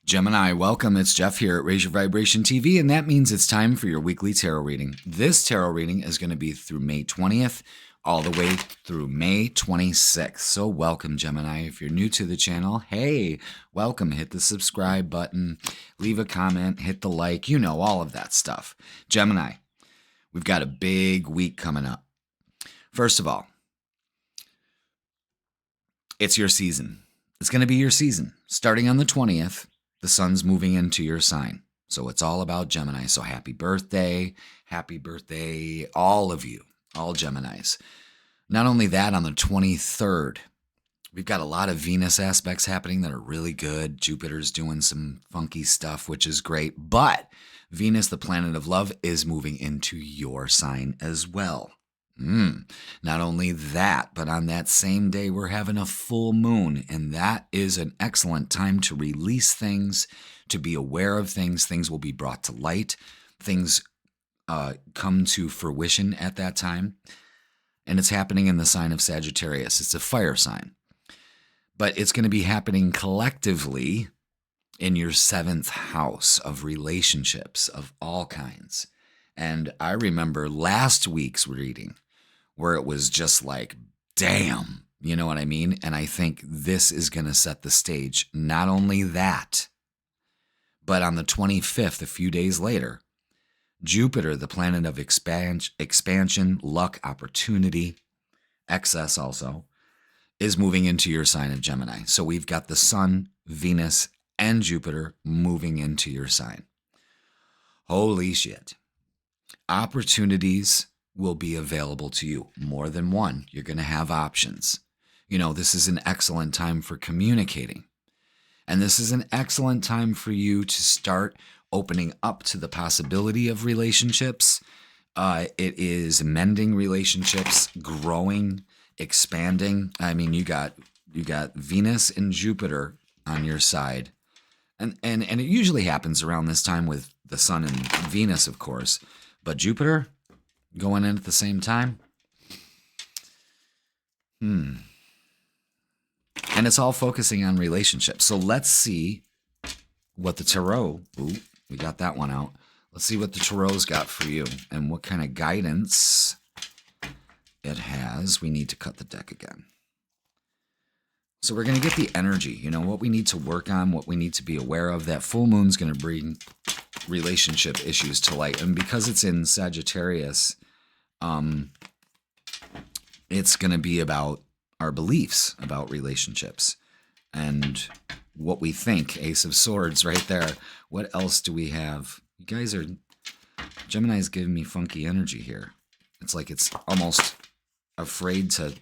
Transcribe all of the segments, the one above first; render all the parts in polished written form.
Gemini, welcome. It's Jeff here at Raise Your Vibration TV, and that means it's time for your weekly tarot reading. This tarot reading is going to be through May 20th all the way through May 26th. So welcome, Gemini. If you're new to the channel, hey, welcome. Hit the subscribe button, leave a comment, hit the like, you know, all of that stuff. Gemini, we've got a big week coming up. First of all, it's your season. It's going to be your season. Starting on the 20th, the sun's moving into your sign. So it's all about Gemini. So happy birthday, all of you, all Geminis. Not only that, on the 23rd, we've got a lot of Venus aspects happening that are really good. Jupiter's doing some funky stuff, which is great. But Venus, the planet of love, is moving into your sign as well. Not only that, but on that same day, we're having a full moon, and that is an excellent time to release things, to be aware of things. Things will be brought to light. Things come to fruition at that time, and it's happening in the sign of Sagittarius. It's a fire sign, but it's going to be happening collectively in your 7th house of relationships of all kinds. And I remember last week's reading where it was just like, damn, you know what I mean? And I think this is going to set the stage. Not only that, but on the 25th, a few days later, Jupiter, the planet of expansion, luck, opportunity, excess also, is moving into your sign of Gemini. So we've got the sun, Venus, and Jupiter moving into your sign. Holy shit. Opportunities will be available to you. More than one. You're going to have options. You know, this is an excellent time for communicating. And this is an excellent time for you to start opening up to the possibility of relationships. It is mending relationships, growing, expanding. I mean, you got Venus and Jupiter on your side. And it usually happens around this time with the sun and Venus, of course. But Jupiter going in at the same time. And it's all focusing on relationships. So let's see what the tarot, we got that one out. Let's see what the tarot's got for you and what kind of guidance it has. We need to cut the deck again. So we're going to get the energy, you know, what we need to work on, what we need to be aware of. That full moon's going to bring relationship issues to light. And because it's in Sagittarius, it's going to be about our beliefs about relationships and what we think. Ace of Swords right there. What else do we have? You guys are, Gemini's giving me funky energy here. It's like it's almost afraid to,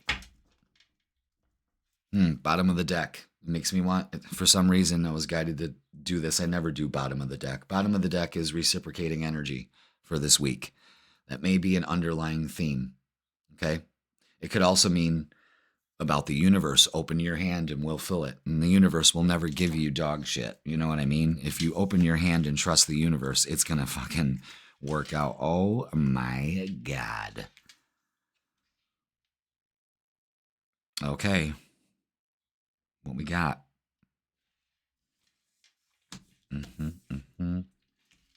bottom of the deck. It makes me want, for some reason, I was guided to do this. I never do bottom of the deck. Bottom of the deck is reciprocating energy for this week. That may be an underlying theme, okay? It could also mean about the universe. Open your hand and we'll fill it. And the universe will never give you dog shit. You know what I mean? If you open your hand and trust the universe, it's going to fucking work out. Oh my God. Okay. What we got? Oh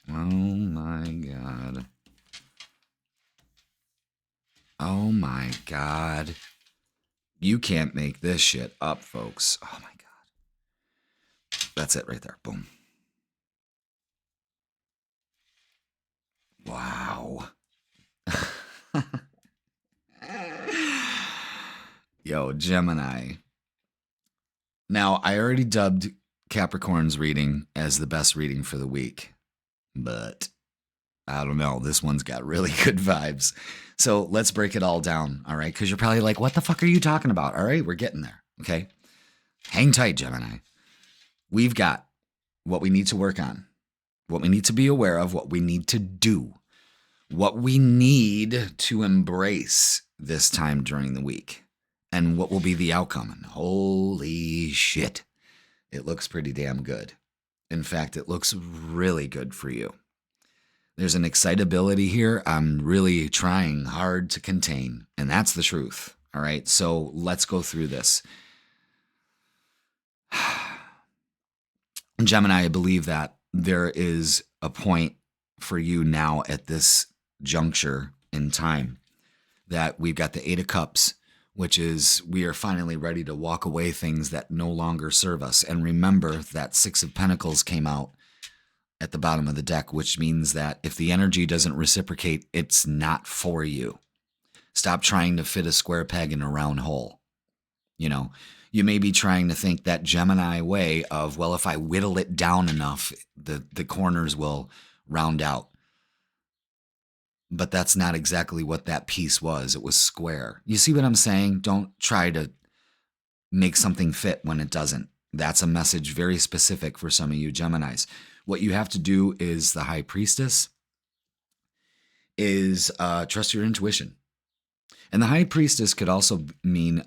my God. Oh my God. You can't make this shit up, folks. Oh my God. That's it right there. Boom. Wow. Yo, Gemini. Now, I already dubbed Capricorn's reading as the best reading for the week, but I don't know. This one's got really good vibes. So let's break it all down, all right? Because you're probably like, what the fuck are you talking about? All right, we're getting there, okay? Hang tight, Gemini. We've got what we need to work on, what we need to be aware of, what we need to do, what we need to embrace this time during the week, and what will be the outcome. And holy shit, it looks pretty damn good. In fact, it looks really good for you. There's an excitability here I'm really trying hard to contain, and that's the truth. All right, so let's go through this. Gemini, I believe that there is a point for you now at this juncture in time that we've got the Eight of Cups, which is we are finally ready to walk away things that no longer serve us. And remember that Six of Pentacles came out at the bottom of the deck, which means that if the energy doesn't reciprocate, it's not for you. Stop trying to fit a square peg in a round hole. You know, you may be trying to think that Gemini way of, well, if I whittle it down enough, the corners will round out. But that's not exactly what that piece was. It was square. You see what I'm saying? Don't try to make something fit when it doesn't. That's a message very specific for some of you Geminis. What you have to do is the High Priestess is trust your intuition. And the High Priestess could also mean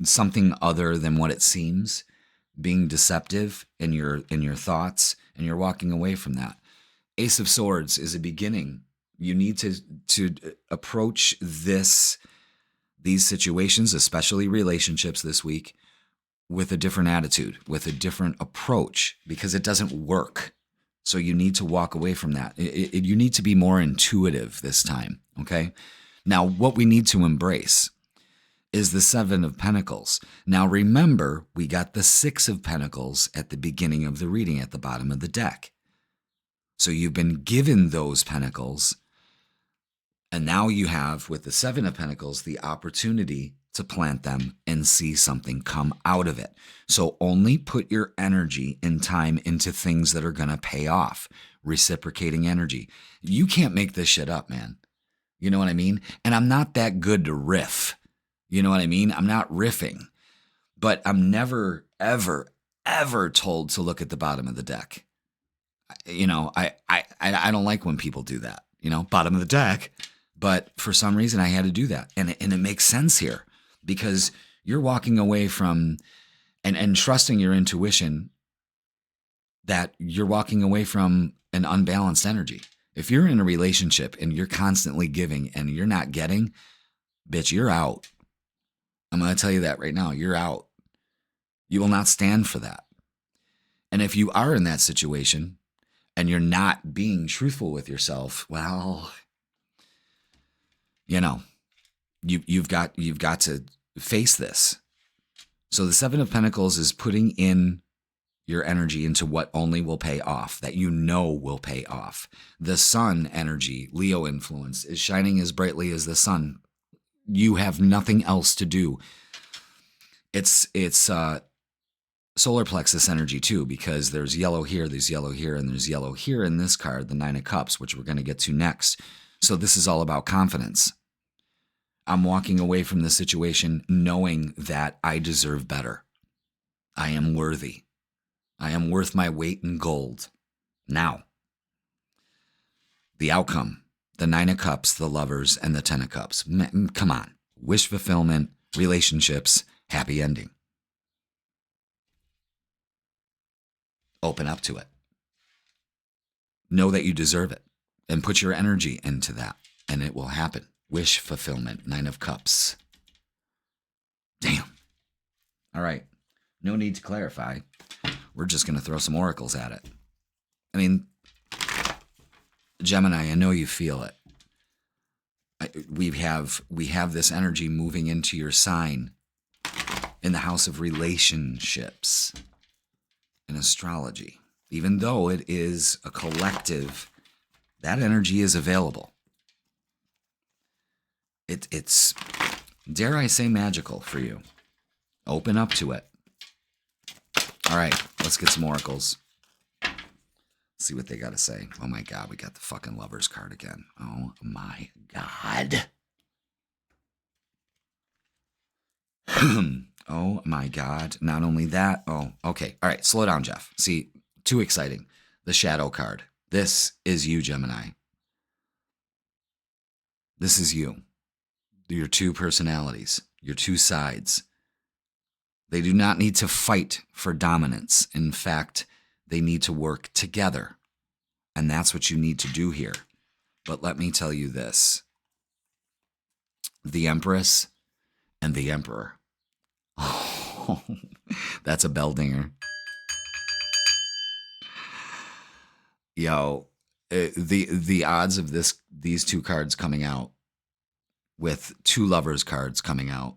something other than what it seems, being deceptive in your thoughts, and you're walking away from that. Ace of Swords is a beginning. You need to approach these situations, especially relationships this week, with a different attitude, with a different approach, because it doesn't work. So you need to walk away from that. You need to be more intuitive this time, okay? Now, what we need to embrace is the Seven of Pentacles. Now, remember, we got the Six of Pentacles at the beginning of the reading at the bottom of the deck. So you've been given those pentacles, and now you have, with the Seven of Pentacles, the opportunity to plant them and see something come out of it. So only put your energy and time into things that are going to pay off, reciprocating energy. You can't make this shit up, man. You know what I mean? And I'm not that good to riff. You know what I mean? I'm not riffing, but I'm never, ever, ever told to look at the bottom of the deck. You know, I don't like when people do that, you know, bottom of the deck. But for some reason I had to do that. And it makes sense here because you're walking away from and trusting your intuition that you're walking away from an unbalanced energy. If you're in a relationship and you're constantly giving and you're not getting, bitch, you're out. I'm going to tell you that right now. You're out. You will not stand for that. And if you are in that situation and you're not being truthful with yourself, well, you know, you've got to face this. So the Seven of Pentacles is putting in your energy into what only will pay off, that you know will pay off. The sun energy, Leo influence, is shining as brightly as the sun. You have nothing else to do. It's solar plexus energy too, because there's yellow here, and there's yellow here in this card, the Nine of Cups, which we're going to get to next. So this is all about confidence. I'm walking away from the situation knowing that I deserve better. I am worthy. I am worth my weight in gold. Now, the outcome, the Nine of Cups, the Lovers, and the Ten of Cups. Come on. Wish fulfillment, relationships, happy ending. Open up to it. Know that you deserve it and put your energy into that, and it will happen. Wish fulfillment, Nine of Cups. Damn. All right. No need to clarify. We're just going to throw some oracles at it. I mean, Gemini, I know you feel it. We have this energy moving into your sign in the house of relationships in astrology. Even though it is a collective, that energy is available. It's, dare I say, magical for you. Open up to it. All right, let's get some oracles. See what they got to say. Oh my God, we got the fucking Lovers card again. Oh my God. Oh my God. Not only that. Oh, okay. All right, slow down, Jeff. See, too exciting. The Shadow card. This is you, Gemini. This is you. Your two personalities, your two sides. They do not need to fight for dominance. In fact, they need to work together. And that's what you need to do here. But let me tell you this. The Empress and the Emperor. Oh, that's a bell dinger. Yo, the odds of these two cards coming out with two lovers cards coming out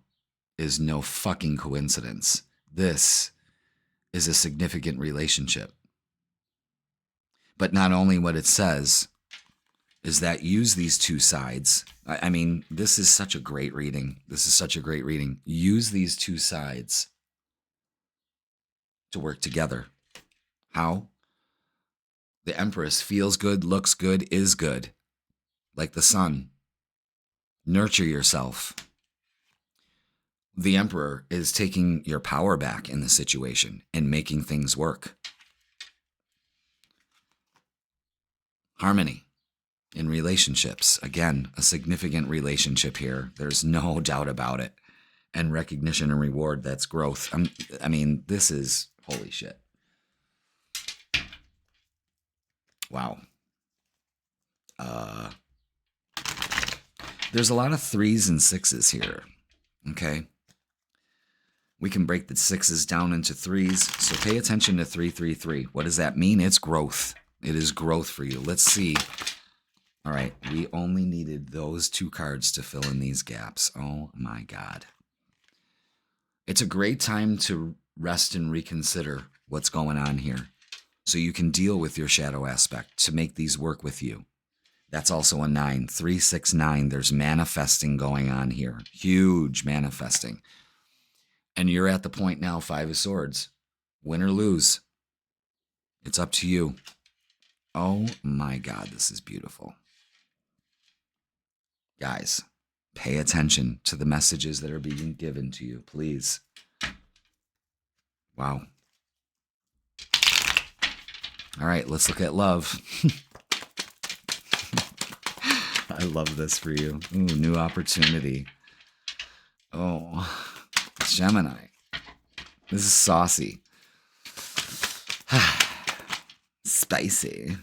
is no fucking coincidence. This is a significant relationship. But not only what it says is that use these two sides. I mean, this is such a great reading. This is such a great reading. Use these two sides to work together. How? The Empress feels good, looks good, is good. Like the sun. Nurture yourself. The Emperor is taking your power back in the situation and making things work. Harmony in relationships. Again, a significant relationship here. There's no doubt about it. And recognition and reward, that's growth. I mean, this is holy shit. Wow. There's a lot of 3s and 6s here. Okay. We can break the 6s down into 3s. So pay attention to 333. What does that mean? It's growth. It is growth for you. Let's see. All right. We only needed those 2 cards to fill in these gaps. Oh my God. It's a great time to rest and reconsider what's going on here, so you can deal with your shadow aspect to make these work with you. That's also a 9. 3, 6, 9. There's manifesting going on here. Huge manifesting. And you're at the point now, 5 of Swords. Win or lose. It's up to you. Oh my God, this is beautiful. Guys, pay attention to the messages that are being given to you, please. Wow. All right, let's look at love. I love this for you. Ooh, new opportunity. Oh, Gemini. This is saucy. Spicy.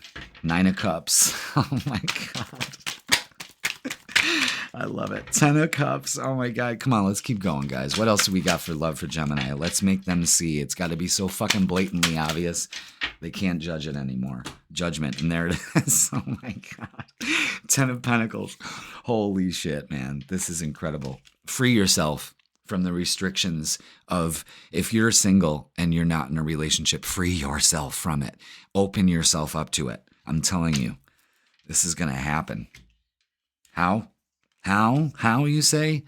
9 of Cups. Oh my God. I love it. 10 of Cups. Oh my God. Come on, let's keep going, guys. What else do we got for love for Gemini? Let's make them see. It's got to be so fucking blatantly obvious. They can't judge it anymore. Judgment. And there it is. Oh my God. 10 of Pentacles. Holy shit, man. This is incredible. Free yourself from the restrictions of, if you're single and you're not in a relationship, free yourself from it. Open yourself up to it. I'm telling you, this is going to happen. How? How, you say?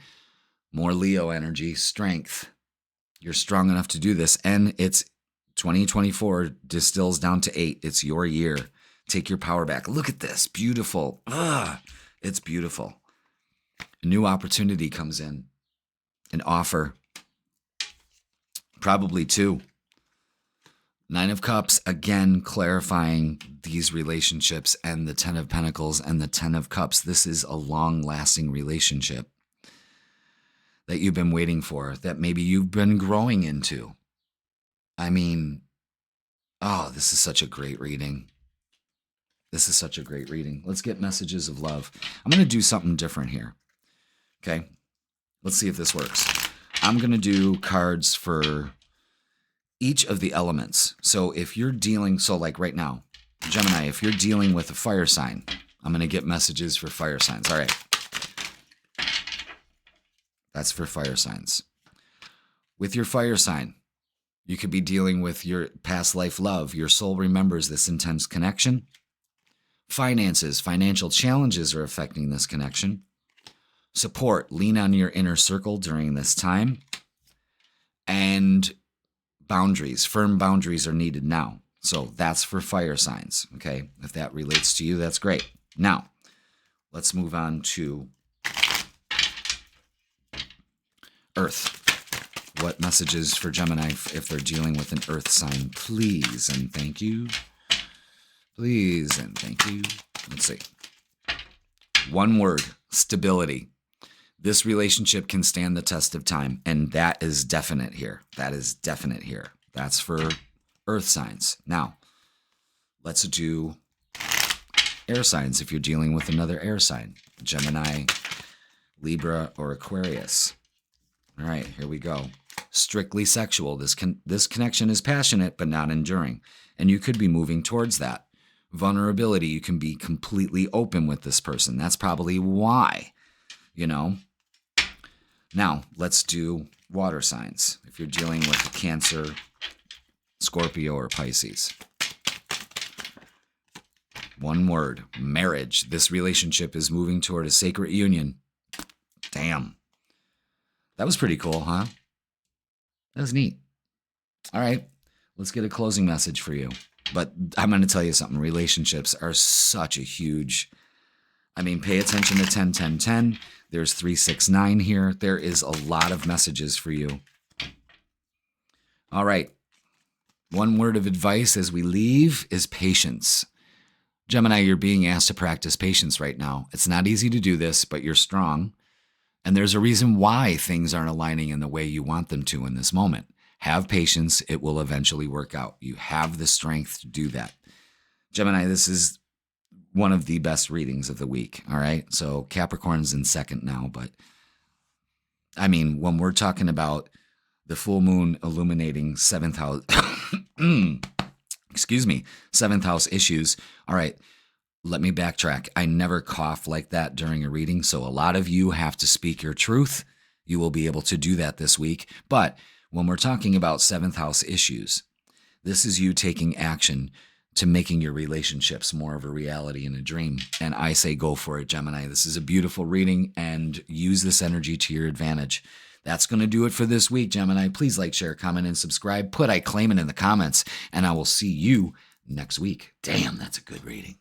More Leo energy, strength. You're strong enough to do this. And it's 2024 distills down to 8. It's your year. Take your power back. Look at this. Beautiful. It's beautiful. A new opportunity comes in. An offer. Probably 2. 9 of Cups, again, clarifying these relationships, and the 10 of Pentacles and the 10 of Cups. This is a long-lasting relationship that you've been waiting for, that maybe you've been growing into. I mean, oh, this is such a great reading. This is such a great reading. Let's get messages of love. I'm going to do something different here. Okay? Let's see if this works. I'm going to do cards for each of the elements. So if you're dealing, so like right now, Gemini, if you're dealing with a fire sign, I'm going to get messages for fire signs. All right. That's for fire signs. With your fire sign, you could be dealing with your past life love. Your soul remembers this intense connection. Finances, financial challenges are affecting this connection. Support, lean on your inner circle during this time. And boundaries, firm boundaries are needed now. So that's for fire signs, okay? If that relates to you, that's great. Now, let's move on to Earth. What messages for Gemini if they're dealing with an Earth sign? Please and thank you. Please and thank you. Let's see. One word, stability. This relationship can stand the test of time, and that is definite here. That is definite here. That's for Earth signs. Now, let's do air signs if you're dealing with another air sign. Gemini, Libra, or Aquarius. All right, here we go. Strictly sexual. This connection is passionate but not enduring, and you could be moving towards that. vulnerability. You can be completely open with this person. That's probably why, you know. Now, let's do water signs. If you're dealing with a Cancer, Scorpio, or Pisces. One word, marriage. This relationship is moving toward a sacred union. Damn. That was pretty cool, huh? That was neat. All right, let's get a closing message for you. But I'm going to tell you something. Relationships are such a huge... pay attention to 10, 10, 10. There's 3, 6, 9 here. There is a lot of messages for you. All right. One word of advice as we leave is patience. Gemini, you're being asked to practice patience right now. It's not easy to do this, but you're strong. And there's a reason why things aren't aligning in the way you want them to in this moment. Have patience. It will eventually work out. You have the strength to do that. Gemini, this is one of the best readings of the week. All right. So Capricorn's in second now. But when we're talking about the full moon illuminating seventh house, seventh house issues. All right. Let me backtrack. I never cough like that during a reading. So a lot of you have to speak your truth. You will be able to do that this week. But when we're talking about seventh house issues, this is you taking action to making your relationships more of a reality and a dream. And I say go for it, Gemini. This is a beautiful reading and use this energy to your advantage. That's going to do it for this week, Gemini. Please like, share, comment, and subscribe. Put I claim it in the comments, and I will see you next week. Damn, that's a good reading.